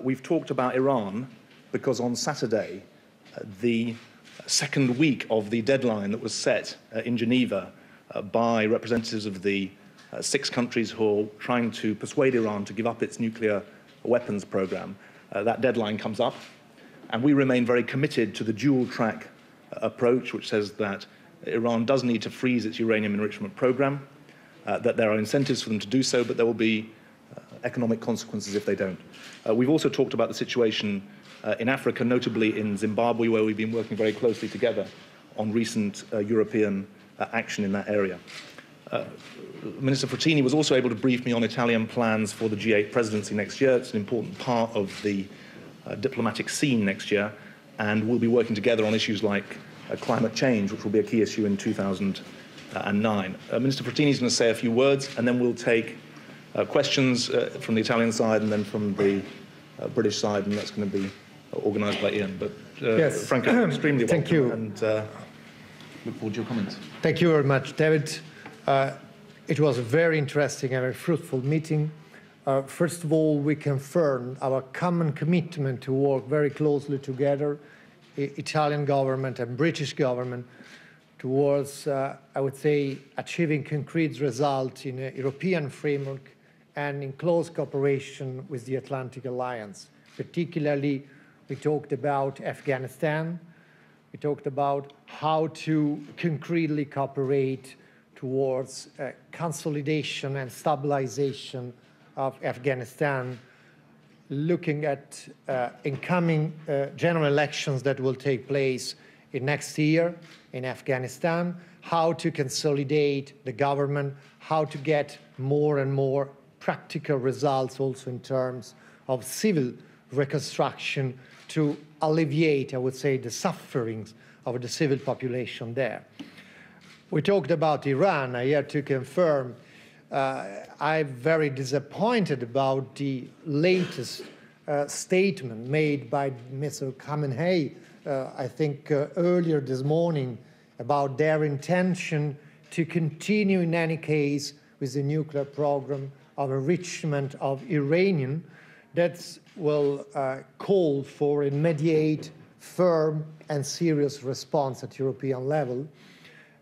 We've talked about Iran because on Saturday, the second week of the deadline that was set in Geneva by representatives of the 6 countries who are trying to persuade Iran to give up its nuclear weapons program, that deadline comes up. And we remain very committed to the dual-track approach, which says that Iran does need to freeze its uranium enrichment program, that there are incentives for them to do so, but there will be economic consequences if they don't. We've also talked about the situation in Africa, notably in Zimbabwe, where we've been working very closely together on recent European action in that area. Minister Frattini was also able to brief me on Italian plans for the G8 presidency next year. It's an important part of the diplomatic scene next year, and we'll be working together on issues like climate change, which will be a key issue in 2009. Minister Frattini is going to say a few words, and then we'll take questions from the Italian side and then from the British side, and that's going to be organised by Ian. But yes. Franco, extremely welcome. Thank you. And look forward to your comments. Thank you very much, David. It was a very interesting and very fruitful meeting. First of all, we confirmed our common commitment to work very closely together, Italian government and British government, towards, I would say, achieving concrete results in a European framework and in close cooperation with the Atlantic Alliance. Particularly, we talked about Afghanistan. We talked about how to concretely cooperate towards consolidation and stabilization of Afghanistan, looking at incoming general elections that will take place in next year in Afghanistan, how to consolidate the government, how to get more and more practical results also in terms of civil reconstruction to alleviate, I would say, the sufferings of the civil population there. We talked about Iran. I have to confirm I'm very disappointed about the latest statement made by Mr. Khamenei, I think earlier this morning, about their intention to continue in any case with the nuclear program of enrichment of uranium that will call for an immediate, firm and serious response at European level.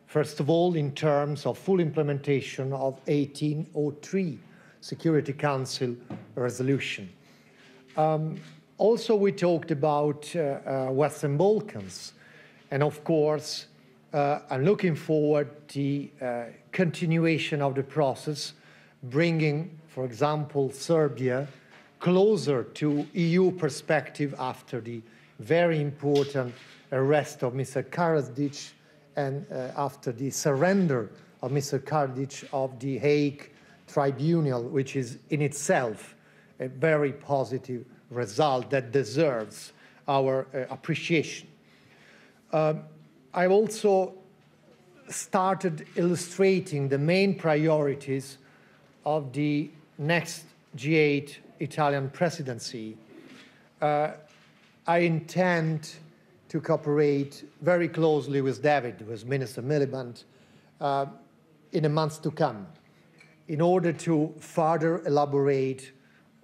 First of all, in terms of full implementation of 1803 Security Council resolution. Also, we talked about Western Balkans, and of course, I'm looking forward to the continuation of the process, bringing, for example, Serbia closer to EU perspective after the very important arrest of Mr. Karadzic and after the surrender of Mr. Karadzic of the Hague Tribunal, which is in itself a very positive result that deserves our appreciation. I've also started illustrating the main priorities of the next G8 Italian presidency. I intend to cooperate very closely with David, with Minister Miliband, in the months to come, in order to further elaborate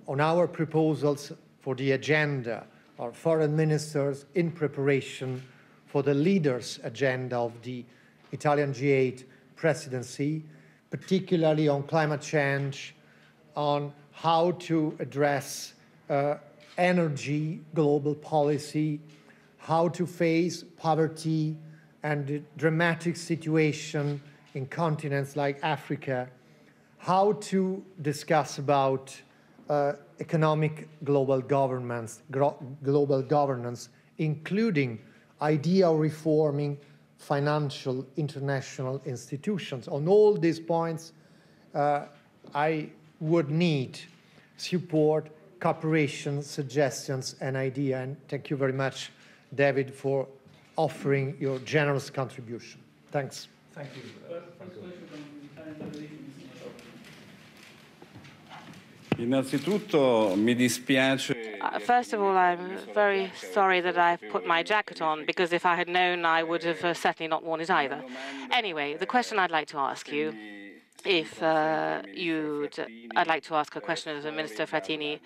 on our proposals for the agenda of foreign ministers in preparation for the leaders' agenda of the Italian G8 presidency, particularly on climate change, on how to address energy, global policy, how to face poverty and the dramatic situation in continents like Africa, how to discuss about economic global governance, including idea of reforming financial international institutions. On all these points, I would need support, cooperation, suggestions, and ideas. And thank you very much, David, for offering your generous contribution. Thanks. Thank you. First of all, I'm very sorry that I've put my jacket on, because if I had known, I would have certainly not worn it either. Anyway, the question I'd like to ask you if I'd like to ask a question of the Minister Frattini,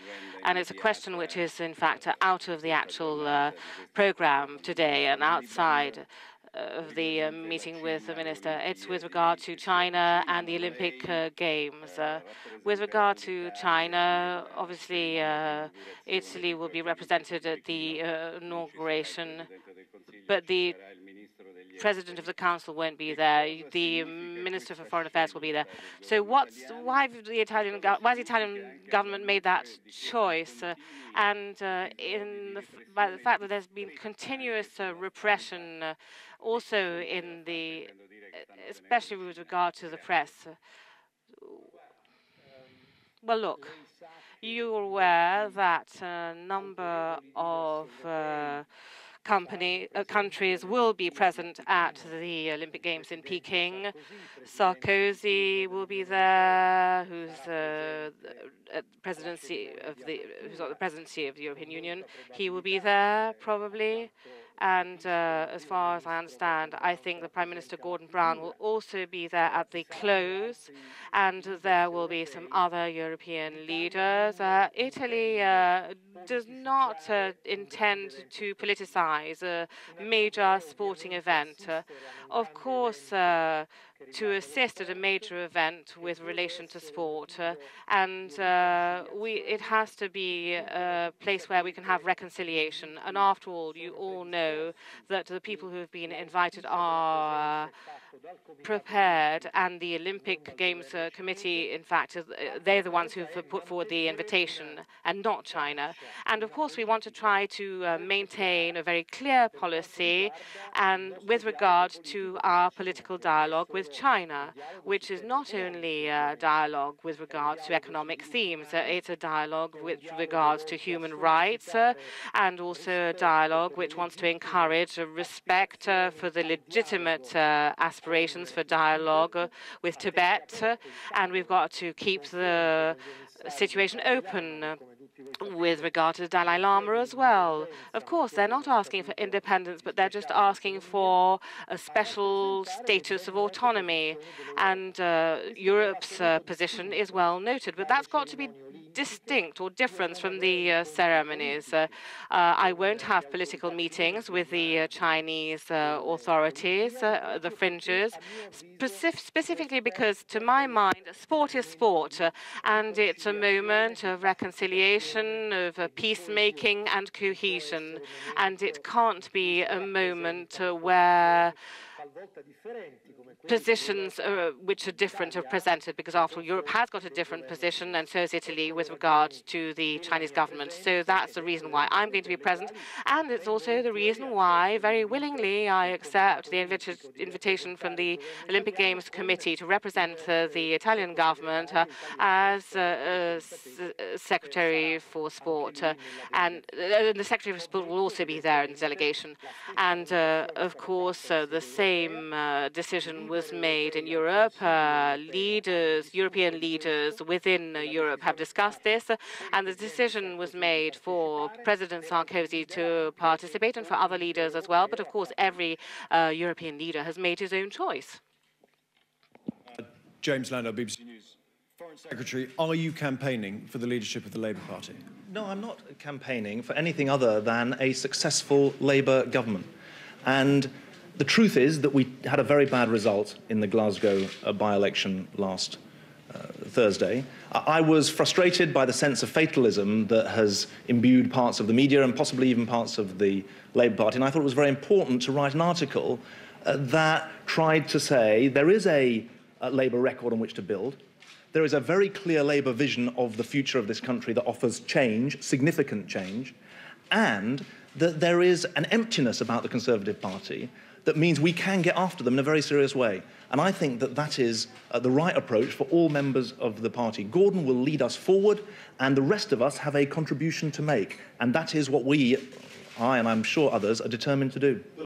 and it's a question which is, in fact, out of the actual program today and outside of the meeting with the Minister. It's with regard to China and the Olympic Games. With regard to China, obviously, Italy will be represented at the inauguration, but the President of the Council won't be there. The Minister for Foreign Affairs will be there. So why has the Italian government made that choice? By the fact that there's been continuous repression, also especially with regard to the press. Well, look, you're aware that a number of countries will be present at the Olympic Games in Peking. Sarkozy will be there, who's got the presidency of the European Union. He will be there probably. And as far as I understand, I think the Prime Minister Gordon Brown will also be there at the close, and there will be some other European leaders. Italy does not intend to politicize a major sporting event. Of course, to assist at a major event with relation to sport, it has to be a place where we can have reconciliation. And after all, you all know that the people who have been invited are prepared, and the Olympic Games Committee, in fact, they're the ones who've put forward the invitation, and not China. And of course, we want to try to maintain a very clear policy and with regard to our political dialogue with China, which is not only a dialogue with regards to economic themes, it's a dialogue with regards to human rights, and also a dialogue which wants to encourage respect for the legitimate aspirations for dialogue with Tibet, and we've got to keep the situation open with regard to the Dalai Lama as well. Of course, they're not asking for independence, but they're just asking for a special status of autonomy. And Europe's position is well noted, but that's got to be distinct or different from the ceremonies. I won't have political meetings with the Chinese authorities, the fringes, specifically because, to my mind, sport is sport, and it's a moment of reconciliation, of peacemaking and cohesion, and it can't be a moment where positions which are different are presented, because after all, Europe has got a different position, and so is Italy with regard to the Chinese government. So that's the reason why I'm going to be present, and it's also the reason why, very willingly, I accept the invitation from the Olympic Games Committee to represent the Italian government as Secretary for Sport. And the Secretary for Sport will also be there in the delegation. And, of course, the same decision was made in Europe. European leaders within Europe have discussed this, and the decision was made for President Sarkozy to participate and for other leaders as well. But of course, every European leader has made his own choice. James Landau, BBC News. Foreign Secretary, are you campaigning for the leadership of the Labour Party? No, I'm not campaigning for anything other than a successful Labour government. And the truth is that we had a very bad result in the Glasgow by-election last Thursday. I was frustrated by the sense of fatalism that has imbued parts of the media and possibly even parts of the Labour Party, and I thought it was very important to write an article that tried to say there is a Labour record on which to build. There is a very clear Labour vision of the future of this country that offers change, significant change, and that there is an emptiness about the Conservative Party that means we can get after them in a very serious way. And I think that that is the right approach for all members of the party. Gordon will lead us forward, and the rest of us have a contribution to make. And that is what I, and I'm sure others, are determined to do.